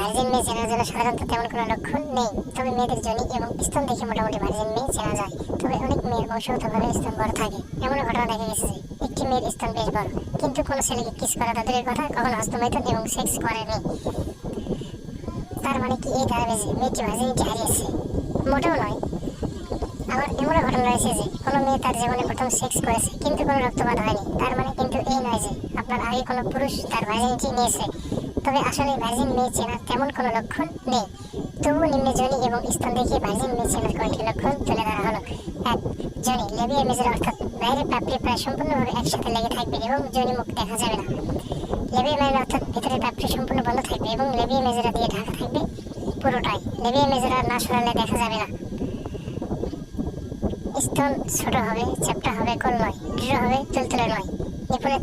Virgin মেয়ে চেনার জন্য সাধারণত তেমন কোনো লক্ষণ নেই, তবে মেয়েদের যোনি এবং স্তন দেখে মোটামুটি ভার্জিন মেয়ে চেনা যায়। তবে অনেক মেয়ের বংশগতভাবে স্তন বড় থাকে। এমন ঘটনা দেখা গেছে যে একটি মেয়ের স্তন বেশ বড়, কিন্তু কোনো ছেলেকে কিস করা তো দূরের কথা, কখনো হস্তমৈথুন এবং সেক্স করেনি। তার মানে কি এই দাঁড়াবে যে মেয়েটি ভার্জিনিটি হারিয়েছে? মোটেও নয়। আবার এমনও ঘটনা রয়েছে যে কোনো মেয়ে তার জীবনে প্রথম সেক্স করেছে কিন্তু কোনো রক্তপাত হয়নি। তার মানে কিন্তু এই নয় যে আপনার আগে কোনো পুরুষ তার ভার্জিনিটি নিয়েছে। তবে আসলে ভার্জিন মেয়ে চেনার তেমন কোনো লক্ষণ নেই। তবুও নিম্নে যোনি এবং স্তন দেখে ভার্জিন মেয়ে চেনার কয়েকটি লক্ষণ তুলে ধরা হলো। 1. যোনি লেবিয়া মেজর, অর্থাৎ বাইরের পাপড়ি প্রায় সম্পূর্ণভাবে একসাথে লেগে থাকবে এবং যোনি মুখ দেখা যাবে না। লেবিয়া মাইনর, অর্থাৎ ভেতরের পাপড়ি সম্পূর্ণ বন্ধ থাকবে এবং লেবিয়া মেজরা দিয়ে ঢাকা থাকবে পুরোটাই। লেবিয়া মেজরা না সরালে দেখা যাবে না। স্তন ছোট হবে, চ্যাপ্টা হবে, গোল নয়, দৃঢ় হবে, তুলতুলে নয়। নিপুণের